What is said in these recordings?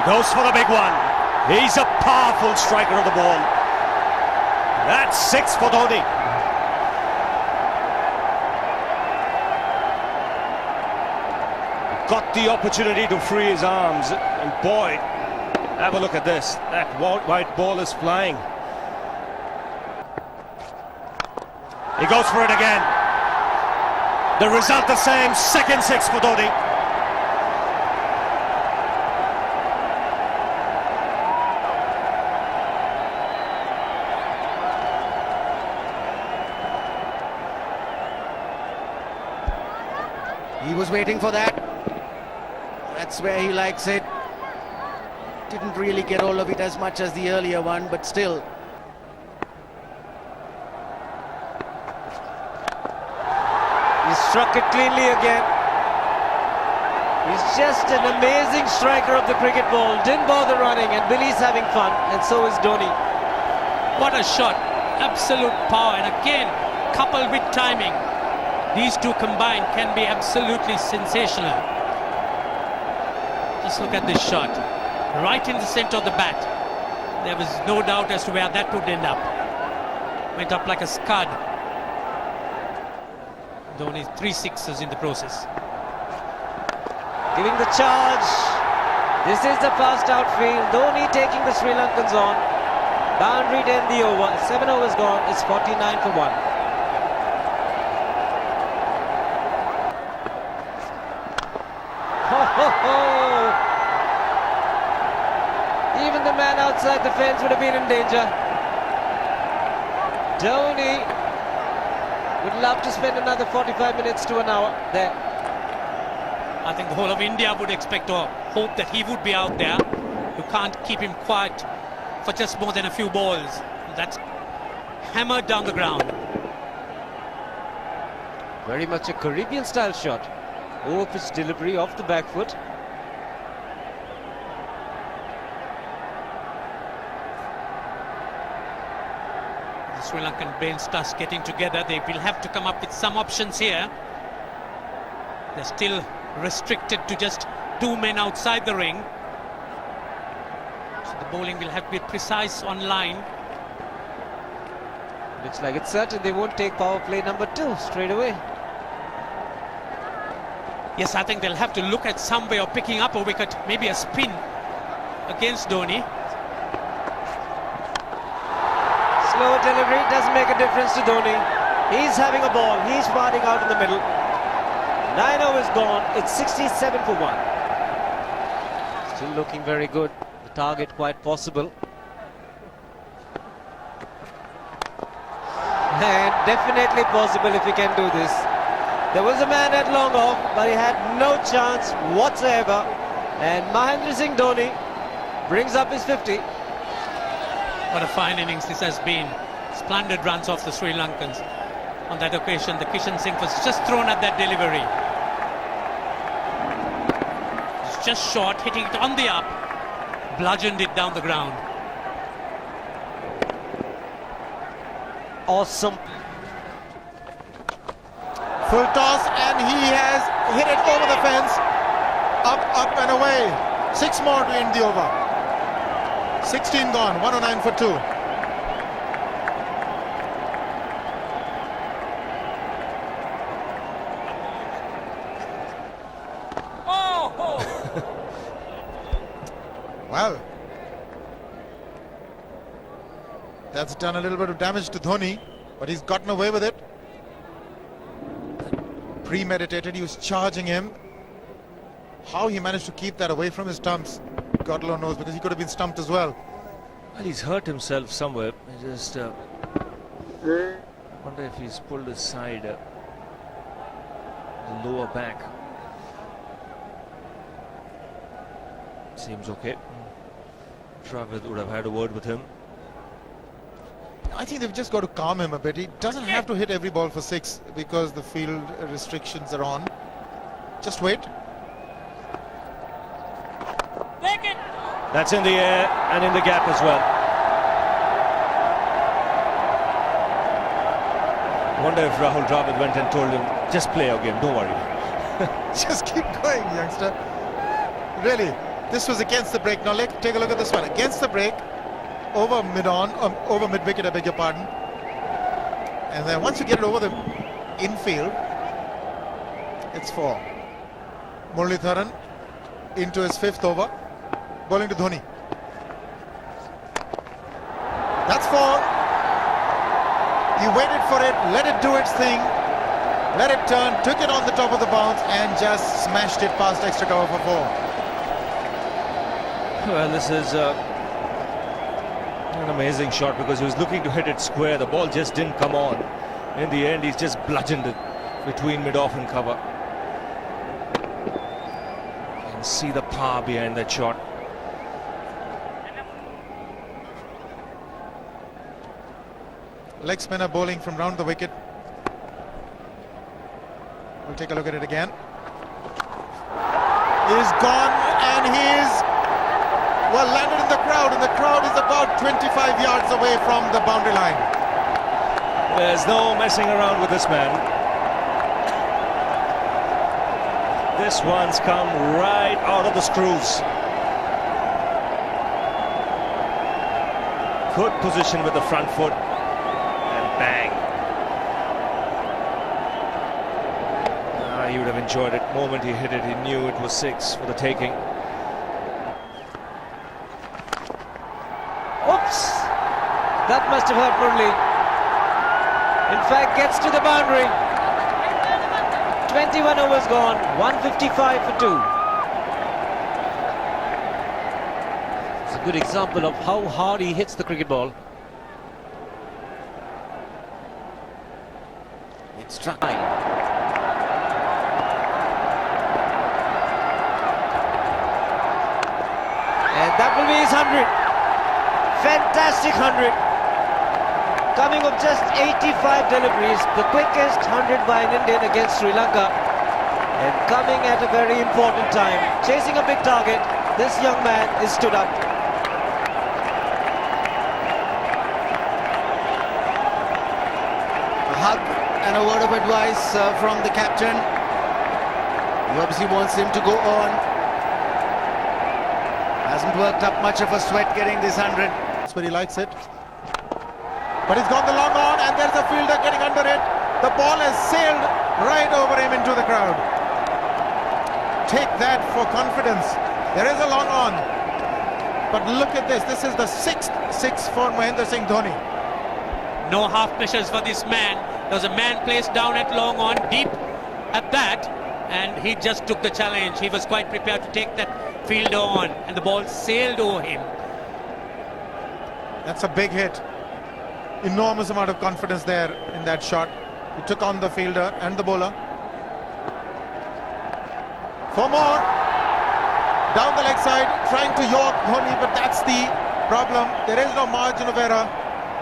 He goes for the big one. He's a powerful striker of the ball. That's 6 for Dhoni. Got the opportunity to free his arms, and boy, have a look at this. That white ball is flying. He goes for it again. The result the same, second 6 for Dhoni. He was waiting for that. That's where he likes it. Didn't really get all of it as much as the earlier one, but still. He struck it cleanly again. He's just an amazing striker of the cricket ball. Didn't bother running, and Billy's having fun, and so is Dhoni. What a shot. Absolute power, and again, coupled with timing. These two combined can be absolutely sensational. Just look at this shot. Right in the center of the bat. There was no doubt as to where that would end up. Went up like a scud. Dhoni 3 sixes in the process. Giving the charge. This is the fast outfield. Dhoni taking the Sri Lankans on. Boundary to end the over. 7 overs gone. It's 49 for 1. Even the man outside the fence would have been in danger. Dhoni would love to spend another 45 minutes to an hour there. I think the whole of India would expect or hope that he would be out there. You can't keep him quiet for just more than a few balls. That's hammered down the ground. Very much a Caribbean style shot. Over-pitch delivery off the back foot. The Sri Lankan brain starts getting together. They will have to come up with some options here. They're still restricted to just 2 men outside the ring. So the bowling will have to be precise on line. Looks like it's certain they won't take power play number 2 straight away. Yes, I think they'll have to look at some way of picking up a wicket, maybe a spin against Dhoni. Slow delivery doesn't make a difference to Dhoni. He's having a ball, he's fighting out in the middle. 9 overs gone, it's 67 for 1. Still looking very good, the target quite possible. And definitely possible if he can do this. There was a man at long off, but he had no chance whatsoever. And Mahendra Singh Dhoni brings up his 50. What a fine innings this has been. Splendid runs off the Sri Lankans. On that occasion, the Kishan Singh was just thrown at that delivery. It's just short, hitting it on the up, bludgeoned it down the ground. Awesome. Full toss, and he has hit it over the fence. Up and away. 6 more to end the over. 16 gone, 109 for 2. Well, that's done a little bit of damage to Dhoni, but he's gotten away with it. Premeditated, he was charging him. How he managed to keep that away from his stumps, God alone knows, because he could have been stumped as well. Well, he's hurt himself somewhere. I just wonder if he's pulled aside the lower back. Seems okay. Travis would have had a word with him. I think they've just got to calm him a bit. He doesn't have to hit every ball for 6 because the field restrictions are on. Just wait. That's in the air and in the gap as well. I wonder if Rahul Dravid went and told him, just play our game, don't worry. Just keep going, youngster. Really, This was against the break. Now take a look at this one. Against the break, over mid-wicket, I beg your pardon. And then once you get it over the infield, it's 4. Muralitharan into his 5th over, bowling to Dhoni. That's 4. He waited for it, let it do its thing, let it turn, took it on the top of the bounce and just smashed it past extra cover for 4. Well, this is an amazing shot because he was looking to hit it square. The ball just didn't come on. In the end, he's just bludgeoned it between mid-off and cover. You can see the power behind that shot. Leg spinner bowling from round the wicket. We'll take a look at it again. He's gone and he's landed in the crowd, and the crowd is about 25 yards away from the boundary line. There's no messing around with this man. This one's come right out of the screws. Good position with the front foot. Bang. He would have enjoyed it. The moment he hit it, he knew it was 6 for the taking. Oops! That must have hurt Murli. In fact, gets to the boundary. 21 overs gone, 155 for 2. It's a good example of how hard he hits the cricket ball. It's trying. And that will be his 100. Fantastic 100. Coming of just 85 deliveries, the quickest 100 by an Indian against Sri Lanka. And coming at a very important time. Chasing a big target, this young man is stood up. A hug and a word of advice from the captain. He obviously wants him to go on. Hasn't worked up much of a sweat getting this 100. That's where he likes it. But he's gone the long on and there's a fielder getting under it. The ball has sailed right over him into the crowd. Take that for confidence. There is a long on. But look at this. This is the 6th 6 for Mahendra Singh Dhoni. No half measures for this man. There was a man placed down at long on, deep at that, and he just took the challenge. He was quite prepared to take that fielder on, and the ball sailed over him. That's a big hit. Enormous amount of confidence there in that shot. He took on the fielder and the bowler. 4 more. Down the leg side, trying to york Dhoni, but that's the problem. There is no margin of error.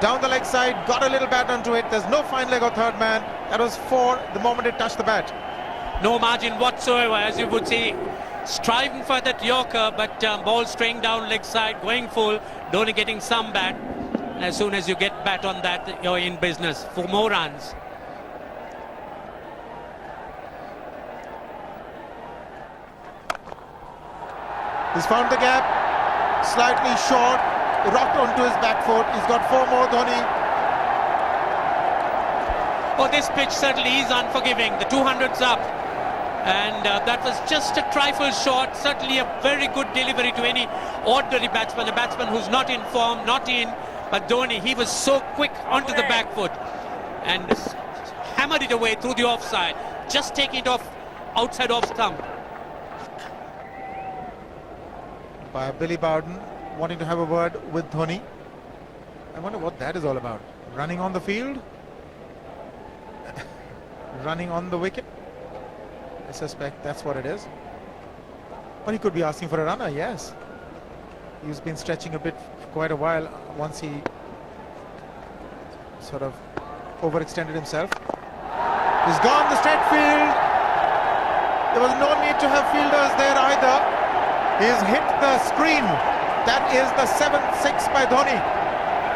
Down the leg side, got a little bat onto it. There's no fine leg or third man. That was 4 the moment it touched the bat. No margin whatsoever, as you would see. Striving for that yorker, but ball straying down leg side, going full. Dhoni getting some bat. As soon as you get bat on that, you're in business for more runs. He's found the gap, slightly short, rocked onto his back foot. He's got 4 more, Dhoni. Oh, this pitch certainly is unforgiving. The 200's up. And that was just a trifle short. Certainly a very good delivery to any ordinary batsman. A batsman who's not in form, not in. But Dhoni, he was so quick onto the back foot and hammered it away through the offside. Just taking it off outside off stump. By Billy Bowden wanting to have a word with Dhoni. I wonder what that is all about. Running on the field? Running on the wicket? I suspect that's what it is. But he could be asking for a runner, yes. He's been stretching a bit for quite a while once he sort of overextended himself. He's gone the straight field. There was no need to have fielders there either. He's hit the screen. That is the 7th 6 by Dhoni.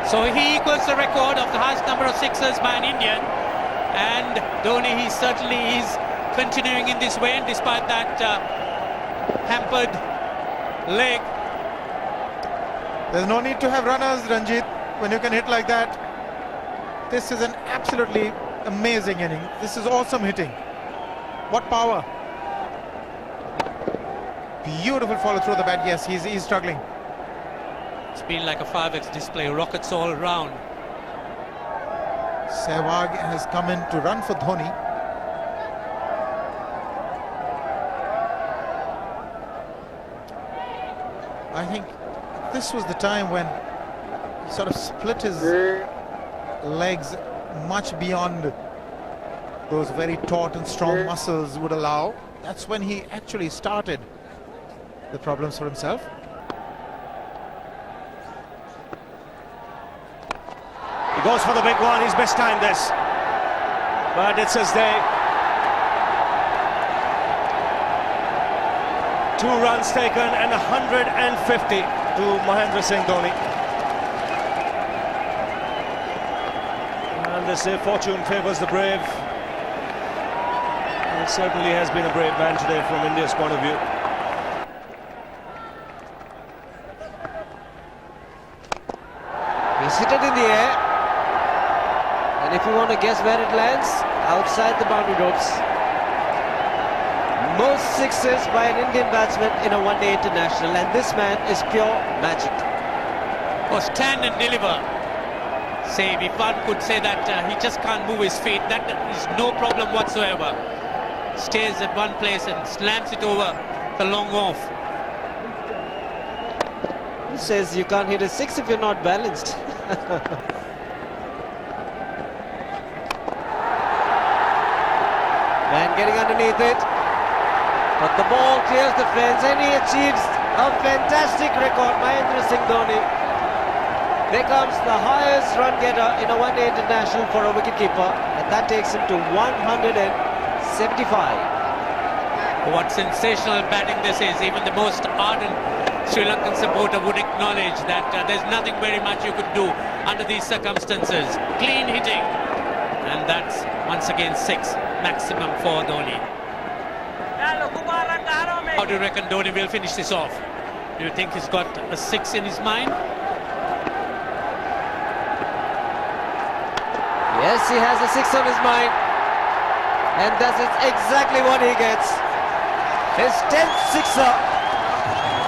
So he equals the record of the highest number of sixes by an Indian. And Dhoni, he certainly is continuing in this way, and despite that hampered leg. There's no need to have runners, Ranjit, when you can hit like that. This is an absolutely amazing inning. This is awesome hitting. What power. Beautiful follow through the bat. Yes, he's struggling. It's been like a 5x display, rockets all around. Sehwag has come in to run for Dhoni. I think this was the time when he sort of split his legs much beyond those very taut and strong muscles would allow. That's when he actually started the problems for himself. He goes for the big one. He's mistimed this, but it's his day. 2 runs taken and 150 to Mahendra Singh Dhoni. And they say fortune favours the brave. He certainly has been a brave man today from India's point of view. He's hit it in the air. And if you want to guess where it lands, outside the boundary ropes. Most sixes by an Indian batsman in a one-day international, and this man is pure magic. Or stand and deliver. Say, if one could say that he just can't move his feet, that is no problem whatsoever. Stays at one place and slams it over the long off. Who says you can't hit a 6 if you're not balanced? Man getting underneath it, but the ball clears the fence and he achieves a fantastic record. Mahendra Singh Dhoni becomes the highest run getter in a one-day international for a wicketkeeper, and that takes him to 175. What sensational batting this is. Even the most ardent Sri Lankan supporter would acknowledge that there's nothing very much you could do under these circumstances. Clean hitting, and that's once again 6 maximum for Dhoni. How do you reckon Dhoni will finish this off? Do you think he's got a 6 in his mind? Yes, he has a 6 on his mind, and that's exactly what he gets. His 10th sixer